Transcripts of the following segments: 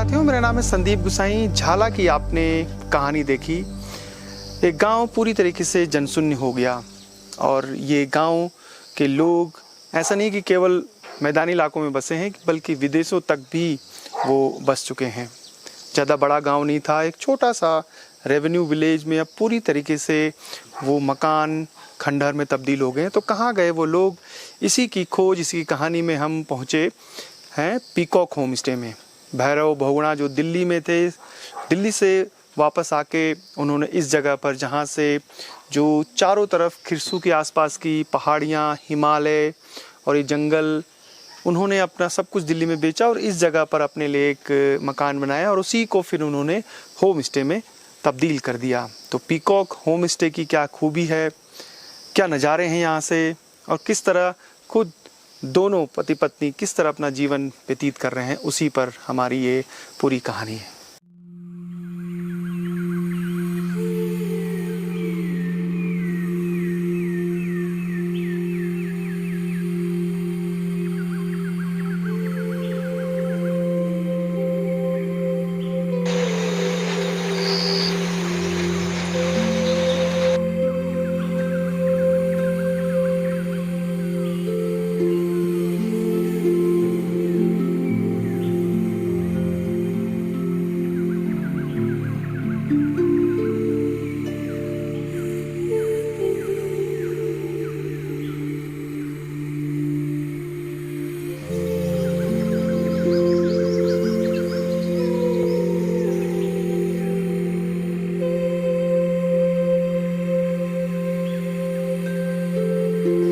साथियों, मेरा नाम है संदीप गुसाई। झाला की आपने कहानी देखी। एक गांव पूरी तरीके से जनशून्य हो गया और ये गांव के लोग ऐसा नहीं कि केवल मैदानी इलाकों में बसे हैं, बल्कि विदेशों तक भी वो बस चुके हैं। ज़्यादा बड़ा गांव नहीं था, एक छोटा सा रेवेन्यू विलेज में अब पूरी तरीके से वो मकान खंडहर में तब्दील हो गए। तो कहाँ गए वो लोग? इसी की खोज, इसी की कहानी में हम पहुँचे हैं पीकॉक होम स्टे में। भैरव बहुगुणा जो दिल्ली में थे, दिल्ली से वापस आके उन्होंने इस जगह पर, जहाँ से जो चारों तरफ खिरसू के आसपास की पहाड़ियाँ, हिमालय और ये जंगल, उन्होंने अपना सब कुछ दिल्ली में बेचा और इस जगह पर अपने लिए एक मकान बनाया और उसी को फिर उन्होंने होम स्टे में तब्दील कर दिया। तो पीकॉक होम स्टे की क्या खूबी है, क्या नज़ारे हैं यहाँ से, और किस तरह खुद दोनों पति पत्नी किस तरह अपना जीवन व्यतीत कर रहे हैं, उसी पर हमारी ये पूरी कहानी है।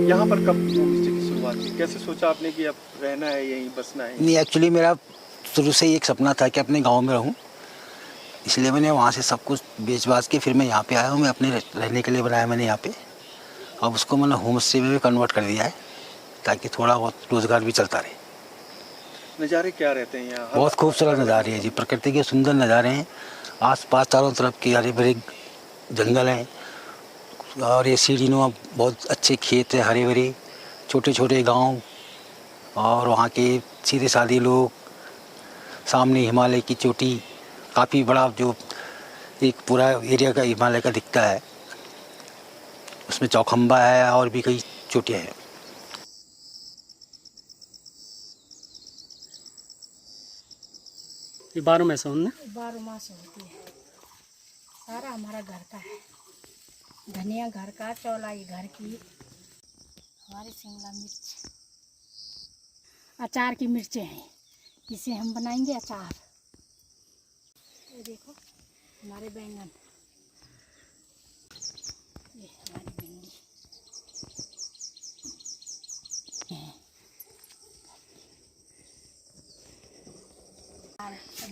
यहाँ पर कब होम स्टे की शुरुआत की? कैसे सोचा आपने कि अब रहना है, यहीं बसना है? नहीं, एक्चुअली मेरा शुरू से ही एक सपना था कि अपने गांव में रहूं, इसलिए मैंने वहाँ से सब कुछ बेच बाच के फिर मैं यहाँ पे आया हूँ। मैं अपने रहने के लिए बनाया मैंने यहाँ पे। अब उसको मैंने होम स्टे में भी कन्वर्ट कर दिया है ताकि थोड़ा बहुत रोज़गार भी चलता रहे। नज़ारे क्या रहते हैं यहाँ? बहुत खूबसूरत नज़ारे हैं जी, प्रकृति के सुंदर नज़ारे हैं। आस-पास चारों तरफ के हरे भरे जंगल हैं और ये सीढ़ीनुमा बहुत अच्छे खेत है, हरे भरे छोटे छोटे गांव, और वहाँ के सीधे साधे लोग। सामने हिमालय की चोटी, काफ़ी बड़ा जो एक पूरा एरिया का हिमालय का दिखता है, उसमें चौखंबा है और भी कई चोटियाँ हैं। ये 12 मास है? 12 मास होती है। सारा हमारा घर का है। धनिया घर का, चौलाई घर की, हमारी शिमला मिर्च, अचार की मिर्चें हैं, इसे हम बनाएंगे अचार। ये देखो हमारे बैंगन, ये हमारी भिंडी,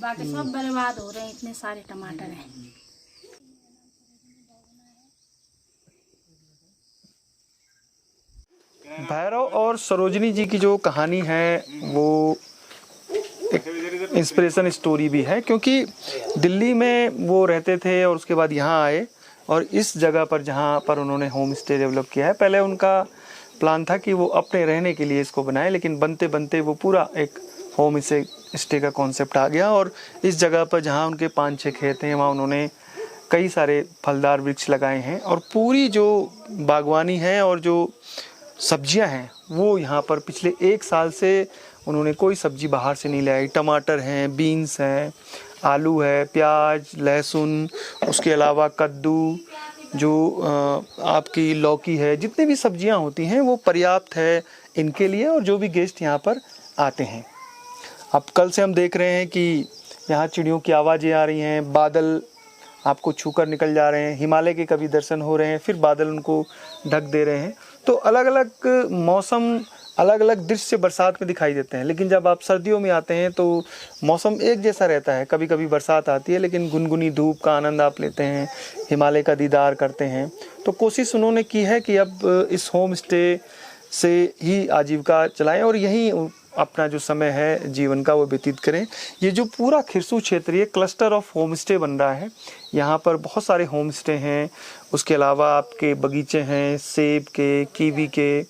बाकी सब बर्बाद हो रहे हैं, इतने सारे टमाटर हैं। भैरव और सरोजनी जी की जो कहानी है वो एक इंस्पिरेशन स्टोरी भी है, क्योंकि दिल्ली में वो रहते थे और उसके बाद यहाँ आए और इस जगह पर जहाँ पर उन्होंने होम स्टे डेवलप किया है। पहले उनका प्लान था कि वो अपने रहने के लिए इसको बनाए, लेकिन बनते बनते वो पूरा एक होम स्टे का कॉन्सेप्ट आ गया और इस जगह पर जहाँ उनके 5-6 खेत हैं, वहाँ उन्होंने कई सारे फलदार वृक्ष लगाए हैं और पूरी जो बागवानी है और जो सब्जियां हैं वो यहाँ पर पिछले 1 साल से उन्होंने कोई सब्जी बाहर से नहीं लाई। टमाटर हैं, बीन्स हैं, आलू है, प्याज, लहसुन, उसके अलावा कद्दू, जो आपकी लौकी है, जितनी भी सब्जियां होती हैं वो पर्याप्त है इनके लिए और जो भी गेस्ट यहाँ पर आते हैं। अब कल से हम देख रहे हैं कि यहाँ चिड़ियों की आवाज़ें आ रही हैं, बादल आपको छूकर निकल जा रहे हैं, हिमालय के कभी दर्शन हो रहे हैं, फिर बादल उनको ढक दे रहे हैं। तो अलग अलग मौसम, अलग अलग दृश्य बरसात में दिखाई देते हैं, लेकिन जब आप सर्दियों में आते हैं तो मौसम एक जैसा रहता है। कभी कभी बरसात आती है, लेकिन गुनगुनी धूप का आनंद आप लेते हैं, हिमालय का दीदार करते हैं। तो कोशिश उन्होंने की है कि अब इस होम स्टे से ही आजीविका चलाएं और यहीं अपना जो समय है जीवन का वो व्यतीत करें। ये जो पूरा खिरसू क्षेत्र, ये क्लस्टर ऑफ होम स्टे बन रहा है। यहाँ पर बहुत सारे होम स्टे हैं, उसके अलावा आपके बगीचे हैं सेब के, कीवी के,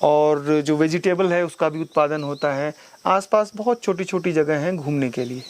और जो वेजिटेबल है उसका भी उत्पादन होता है। आसपास बहुत छोटी छोटी जगह हैं घूमने के लिए।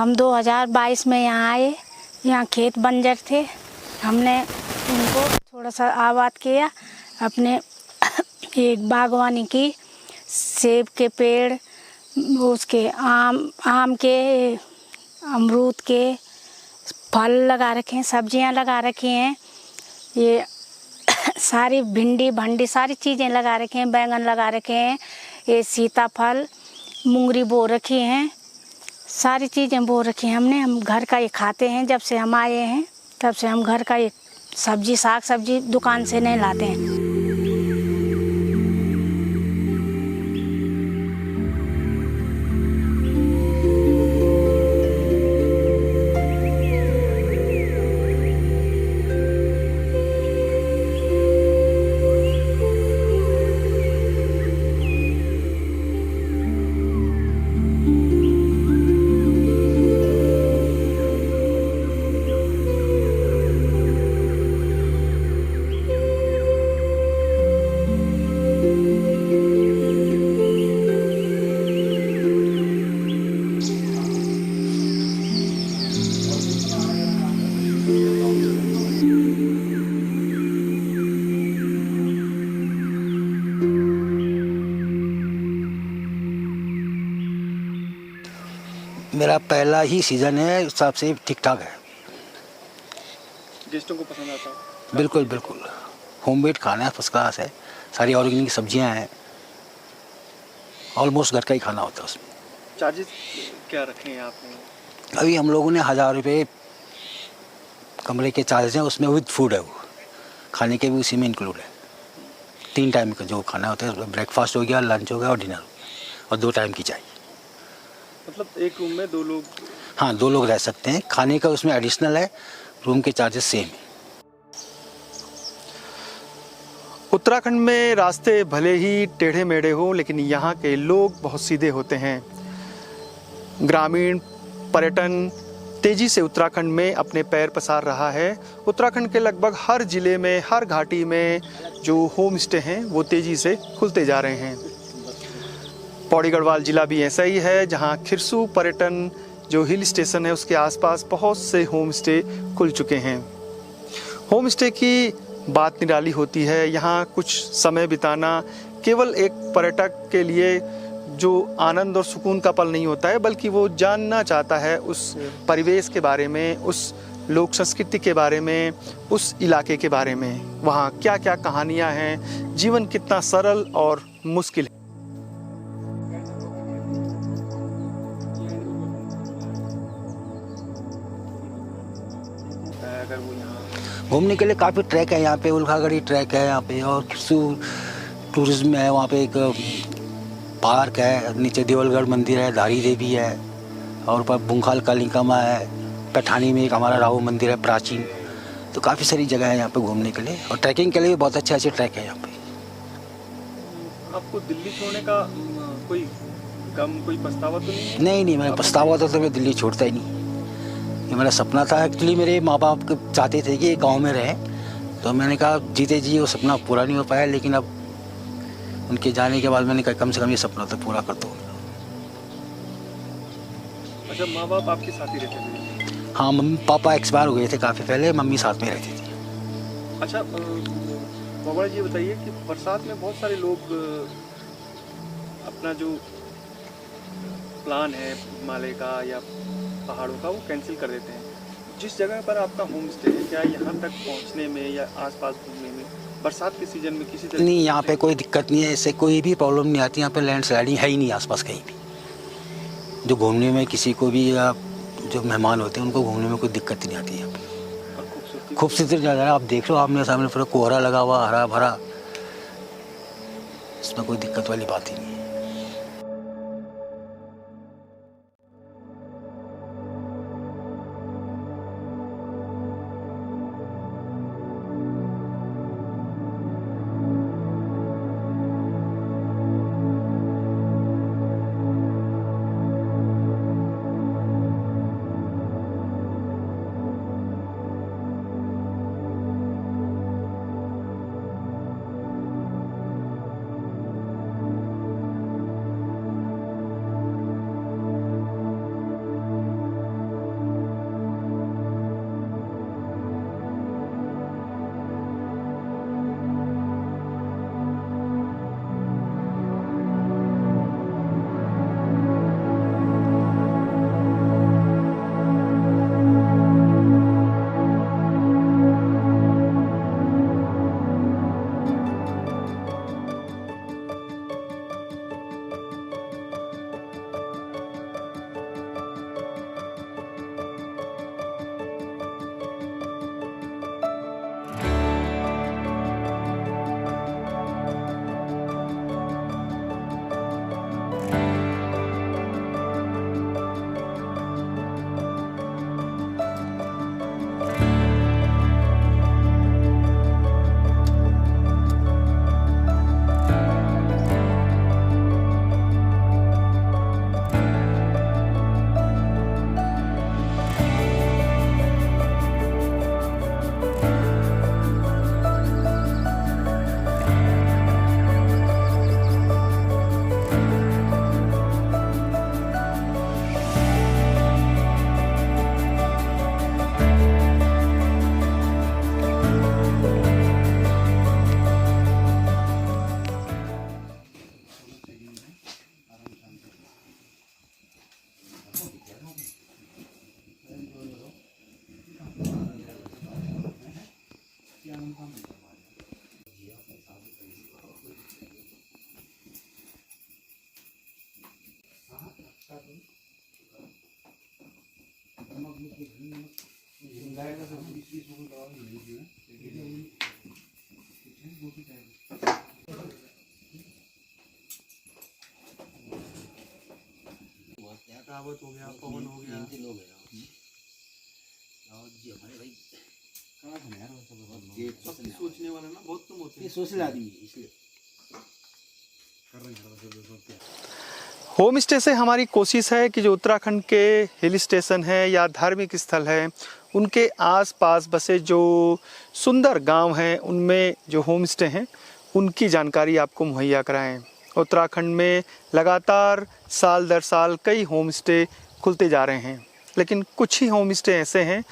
हम 2022 में यहाँ आए। यहाँ खेत बंजर थे, हमने उनको थोड़ा सा आबाद किया, अपने एक बागवानी की, सेब के पेड़, उसके आम के, अमरूद के फल लगा रखे हैं, सब्जियां लगा रखी हैं, ये सारी भिंडी भंडी सारी चीज़ें लगा रखे हैं, बैंगन लगा रखे हैं, ये सीताफल मूंगरी बो रखी हैं, सारी चीज़ें बो रखी हैं हमने। हम घर का ये खाते हैं, जब से हम आए हैं तब से हम घर का ये सब्जी साग सब्जी दुकान से नहीं लाते हैं। मेरा पहला ही सीज़न है, हिसाब से ठीक ठाक है। गेस्टों को पसंद आता है? बिल्कुल बिल्कुल, होममेड खाना है, फर्स्ट क्लास है, सारी ऑर्गेनिक सब्जियां हैं, ऑलमोस्ट घर का ही खाना होता है उसमें। चार्जेस क्या रखे हैं आपने? अभी हम लोगों ने 1000 रुपये कमरे के चार्ज हैं, उसमें विद फूड है, वो खाने के भी उसी में इंक्लूड है। 3 टाइम का जो खाना होता है, ब्रेकफास्ट हो गया, लंच हो गया और डिनर हो गया, और 2 टाइम की चाय। मतलब एक रूम में 2 लोग? हाँ, 2 लोग रह सकते हैं। खाने का उसमें एडिशनल है, रूम के चार्जेस सेम है। उत्तराखंड में रास्ते भले ही टेढ़े मेढ़े हों, लेकिन यहाँ के लोग बहुत सीधे होते हैं। ग्रामीण पर्यटन तेजी से उत्तराखंड में अपने पैर पसार रहा है। उत्तराखंड के लगभग हर जिले में, हर घाटी में जो होम स्टे हैं वो तेजी से खुलते जा रहे हैं। पौड़ी गढ़वाल जिला भी ऐसा ही है, जहाँ खिरसू पर्यटन जो हिल स्टेशन है उसके आसपास बहुत से होम स्टे खुल चुके हैं। होम स्टे की बात निराली होती है। यहाँ कुछ समय बिताना केवल एक पर्यटक के लिए जो आनंद और सुकून का पल नहीं होता है, बल्कि वो जानना चाहता है उस परिवेश के बारे में, उस लोक संस्कृति के बारे में, उस इलाके के बारे में, वहाँ क्या क्या कहानियाँ हैं, जीवन कितना सरल और मुश्किल है। अगर वो यहाँ घूमने के लिए काफ़ी ट्रैक है यहाँ पे, उल्खागढ़ी ट्रैक है यहाँ पे, और खिरसू टूरिज्म है, वहाँ पे एक पार्क है, नीचे देवलगढ़ मंदिर है, धारी देवी है, और ऊपर बुंखाल कालिकामा है, पैठानी में एक हमारा राहु मंदिर है प्राचीन। तो काफ़ी सारी जगह है यहाँ पे घूमने के लिए, और ट्रैकिंग के लिए भी बहुत अच्छे अच्छे ट्रैक है यहाँ पे। आपको दिल्ली छोड़ने का कोई गम, कोई पछतावा तो नहीं? नहीं, मैंने पछतावा होता तो मैं दिल्ली छोड़ता ही नहीं। ये मेरा सपना था एक्चुअली। मेरे माँ बाप चाहते थे कि गांव में रहें, तो मैंने कहा जीते जी वो सपना पूरा नहीं हो पाया, लेकिन अब उनके जाने के बाद मैंने कहा कम से कम ये सपना तो पूरा कर दो। अच्छा, माँ बाप आपके साथ ही रहते थे? हाँ, मम्मी पापा एक्सपायर हो गए थे काफ़ी पहले, मम्मी साथ में रहती थी। अच्छा, बाबा जी बताइए कि बरसात में बहुत सारे लोग अपना जो प्लान है हिमालय का या पहाड़ों का वो कैंसिल कर देते हैं। जिस जगह पर आपका होम स्टे है, क्या यहाँ तक पहुँचने में या आसपास घूमने में बरसात के सीजन में किसी तरह? नहीं, यहाँ पे कोई दिक्कत नहीं है, इससे कोई भी प्रॉब्लम नहीं आती। यहाँ पे लैंड स्लाइडिंग है ही नहीं आसपास कहीं भी। जो घूमने में किसी को भी, या जो मेहमान होते हैं उनको घूमने में कोई दिक्कत ही नहीं आती यहाँ पे। खूबसूरती जगह है, आप देख लो, आपने सामने पूरा कोहरा लगा हुआ, हरा भरा, इसमें कोई दिक्कत वाली बात ही नहीं है। हो गया, पवन हो गया। सोचने वाला ना बहुत तुम होते हैं। सोशल आदमी है इसलिए होम स्टे से हमारी कोशिश है कि जो उत्तराखंड के हिल स्टेशन है या धार्मिक स्थल है, उनके आसपास बसे जो सुंदर गांव हैं, उनमें जो होम स्टे हैं उनकी जानकारी आपको मुहैया कराएं। उत्तराखंड में लगातार साल दर साल कई होम स्टे खुलते जा रहे हैं, लेकिन कुछ ही होम स्टे ऐसे हैं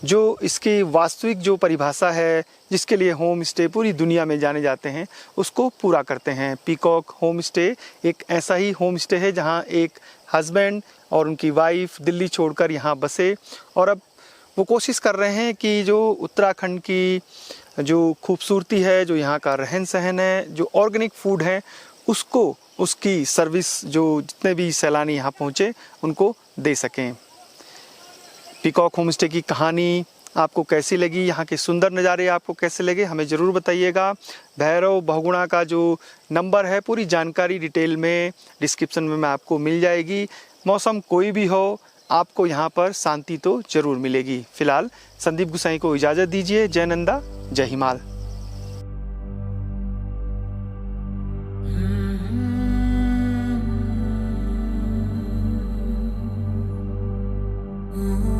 जो इसकी वास्तविक जो परिभाषा है, जिसके लिए होम स्टे पूरी दुनिया में जाने जाते हैं, उसको पूरा करते हैं। पीकॉक होम स्टे एक ऐसा ही होम स्टे है जहां एक हस्बैंड और उनकी वाइफ दिल्ली छोड़कर यहां बसे और अब वो कोशिश कर रहे हैं कि जो उत्तराखंड की जो खूबसूरती है, जो यहाँ का रहन सहन है, जो ऑर्गेनिक फूड है, उसको उसकी सर्विस जो जितने भी सैलानी यहाँ पहुँचे उनको दे सकें। पीकॉक होम स्टे की कहानी आपको कैसी लगी, यहाँ के सुंदर नज़ारे आपको कैसे लगे, हमें ज़रूर बताइएगा। भैरव बहुगुणा का जो नंबर है, पूरी जानकारी डिटेल में डिस्क्रिप्शन में आपको मिल जाएगी। मौसम कोई भी हो, आपको यहाँ पर शांति तो ज़रूर मिलेगी। फिलहाल संदीप गुसाई को इजाज़त दीजिए। जय नंदा, जय हिमाल। Oh